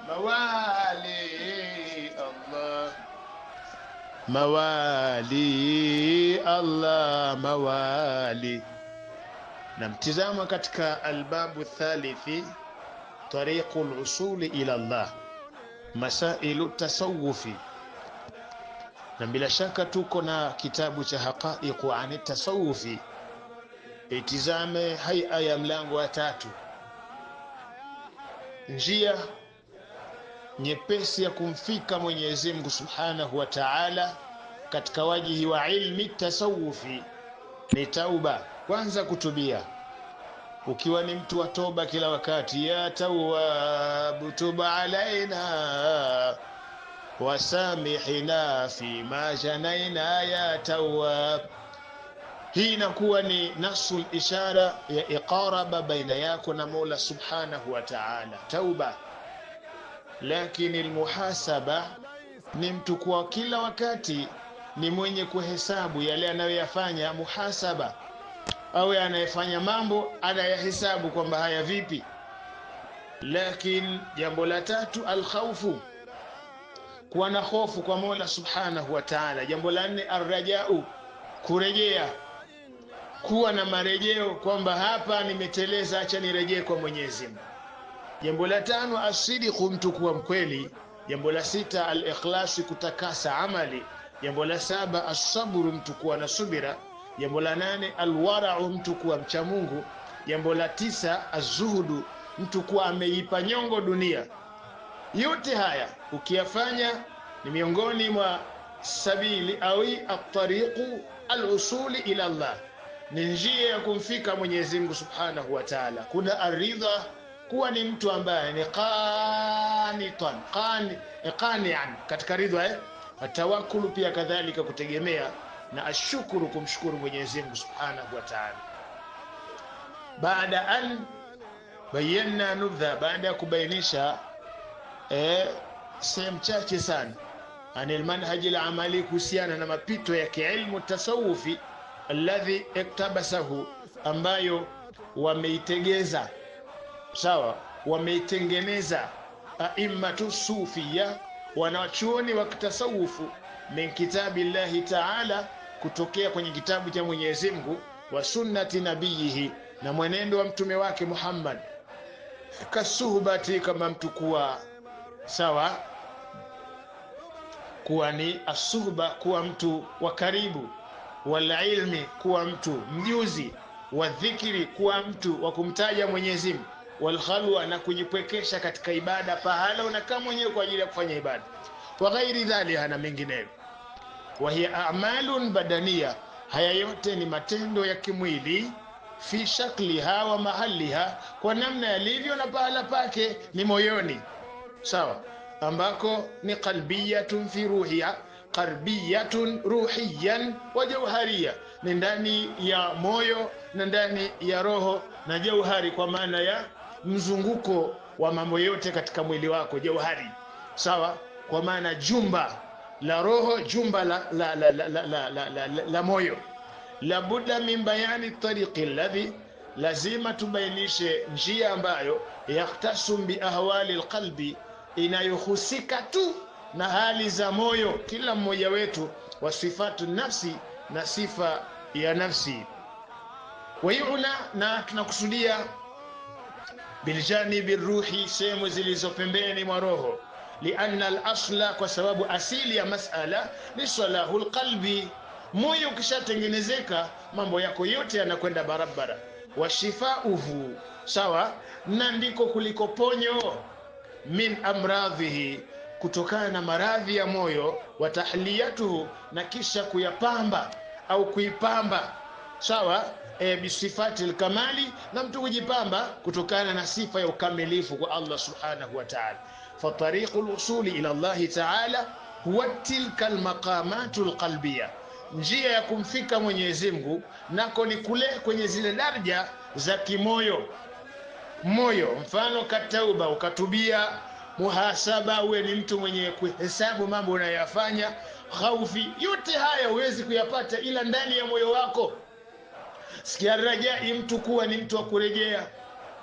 موالي الله موالي الله موالي. Na mtizama katika albabu thalithi tariqul usuli ila Allah, masailu tasawufi, na bila shaka tuko na kitabu cha haqaiqu ani tasawufi. Itizame haya ya mlango wa 3, njia nyepesi ya kumfika Mwenyezi Mungu Subhanahu wa Ta'ala katika wajihi wa ilmi tasawufi ni tauba. Kwanza kutubia, ukiwa ni mtu wa toba kila wakati, ya tawwab tuba alaina wasamihina fima janaina ya tawwab. Hii inakuwa ni nasul ishara ya iqaraba baina yako na Mola Subhanahu wa Ta'ala, tauba. Lakini almuhasaba ni mtu kwa kila wakati ni mwenye kuhesabu yale anayoyafanya. Muhasaba au anayefanya mambo anayahesabu kwamba haya vipi. Lakini jambo la 3 alkhawfu, kuwa na hofu kwa Mola Subhanahu wa Ta'ala. Jambo la 4 arrajau, kurejea, kuwa na marejeo kwamba hapa nimeteleza, acha nirejee kwa Mwenyezi Mungu. Jambo la 5 asidiqu, mtu kuwa mkweli. Jambo la 6 al-ikhlasi, kutakasa amali. Jambo la 7 as-sabru, mtu kuwa na subira. Jambo la 8 al-wara'u, mtu kuwa mcha Mungu. Jambo la 9 az-zuhdu, mtu kuwa ameipa nyongo dunia. Yote haya ukiyafanya ni miongoni mwa sabili au at-tariqu al-usuli ila Allah, ni njia ya kumfika Mwenyezi Mungu Subhanahu wa Ta'ala. Kuna aridha, kuwa ni mtu ambaye ni qani'an katika ridha, atawakkulu pia kadhalika kutegemea, na ashukuru, kumshukuru Mwenyezi Mungu Subhanahu wa Ta'ala. Baada an bayyana nubdha, baada ya kubainisha sehemu chache sana anil manhaji al-amali, kuhusiana na mapito ya kiilmu tasawufi alladhi iktabasahu, ambayo wameitegeza, sawa, wameitengeneza aimmatu sufia, wanachuoni wa kitasawufu, min kitabillahi Ta'ala, kutokea kwenye kitabu cha Mwenyezi Mungu, wa sunnati nabiyihi, na mwenendo wa mtume wake Muhammad, kasuhbati, kama mtu kuwa sawa, kuwa ni asuhba, kuwa mtu wa karibu, wal ilmi, kuwa mtu mjuzi, wa dhikri, kuwa mtu wa kumtaja Mwenyezi Mungu, wal khalwa, na kujipwekesha katika ibada, pahala unakaa mwenyewe kwa ajili ya kufanya ibada, wa ghairi dhalika, na mengineyo. Wa hiya a'malun badaniya, haya yote ni matendo ya kimwili, fi shakliha wa mahaliha, kwa namna yalivyo na pahala pake ni moyoni, sawa, ambako ni qalbiyatun fi ruhiya, qarbiyatun ruhiyan wa jawhariya, ni ndani ya moyo na ndani ya roho na jauhari, kwa maana ya mzunguko wa mambo yote katika mwili wako, jauhari, sawa, kwa maana jumba la roho, jumba la moyo. La budda min bayani tariqi alladhi, lazima tubainishe njia ambayo yaktasum bi ahwali alqalbi, inayohusika tu na hali za moyo kila mmoja wetu, wa sifatu nafsi, na sifa ya nafsi. Wayuna, na tunakusudia biljanibi ruhi, sehemu zilizo pembeni mwa roho. Lianna al-asla, kwa sababu asili ya masala ni salahul qalbi. Moyo ukishatengenezeka, mambo yako yote yanakwenda barabara. Wa shifauhu, sawa, na ndiko kuliko ponyo, min amradhihi, kutokana na maradhi ya moyo, wa tahliyatuhu, na kisha kuyapamba au kuipamba, sawa, bisifati al-kamali, na mtu kujipamba kutokana na sifa ya ukamilifu kwa Allah Subhanahu wa Ta'ala. Fa tariqul usuli ila Allah Ta'ala huwa tilka al-maqamatu al-qalbiyya, njia ya kumfika Mwenyezi Mungu nako ni kule kwenye zile daraja za kimoyo. Moyo, mfano katauba, ukatubia, muhasaba, uwe ni mtu mwenye kuhesabu mambo unayofanya, khaufi, yote haya huwezi kuyapata ila ndani ya moyo wako. Sikia rajai, mtu kuwa ni mtu wa kurejea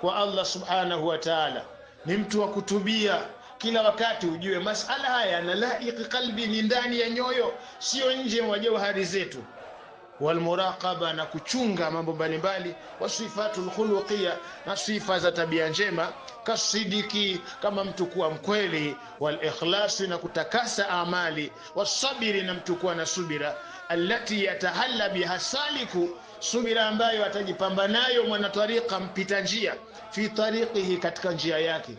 kwa Allah Subhanahu wa Ta'ala, ni mtu wa kutubia kila wakati ujue masala haya yanalaiki qalbi, ni ndani ya nyoyo, sio nje mwa jauhari zetu. Walmuraqaba, na kuchunga mambo mbalimbali. Wasifatul khuluqiyya, na sifa za tabia njema. Kasidiki, kama mtu kuwa mkweli. Walikhlasi, na kutakasa amali. Wasabiri, na mtu kuwa na subira. Allati yatahalla biha saliku, subira ambayo atajipamba nayo mwana tariqa, mpita njia. Fi tariqihi, katika njia yake,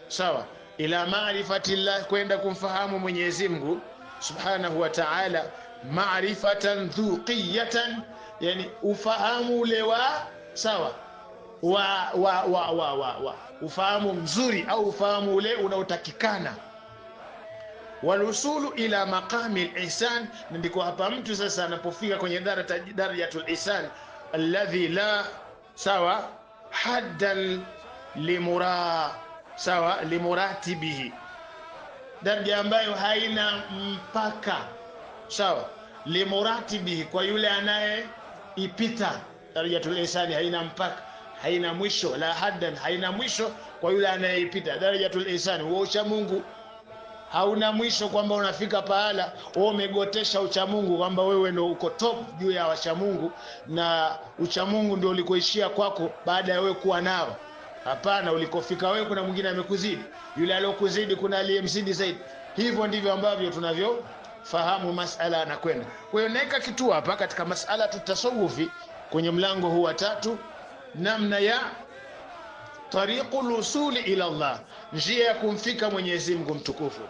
sawa. Ila maarifatillah, kwenda kumfahamu Mwenyezi Mungu subhanahu wa ta'ala. Maarifatan dhuqiyatan, yani ufahamu ule wa sawa ufahamu mzuri, au ufahamu ule unaotakikana. Walusulu ila maqami al-ihsan, ndiko hapa mtu sasa anapofika kwenye darajatul ihsan, alladhi la sawa haddan limuratibihi, daraja ambayo haina mpaka, sawa. Limuratibihi, kwa yule anayeipita. Darajatul ihsani haina mpaka, haina mwisho. La haddan, haina mwisho kwa yule anayeipita. Darajatul ihsani, huo ucha Mungu hauna mwisho, kwamba unafika pahala wewe umegotesha ucha Mungu, kwamba wewe ndio uko top juu ya wacha Mungu, na ucha Mungu ndio ulikoishia kwako baada ya wewe kuwa nao. Hapana, ulikofika wewe kuna mwingine amekuzidi, yule aliyokuzidi kuna aliyemzidi zaidi. Hivyo ndivyo ambavyo tunavyofahamu masala anakwenda. Kwa hiyo naika kitu hapa katika masala tutasawufi kwenye mlango huu wa 3, namna ya tariqul usuli ila Allah, njia ya kumfika Mwenyezi Mungu mtukufu.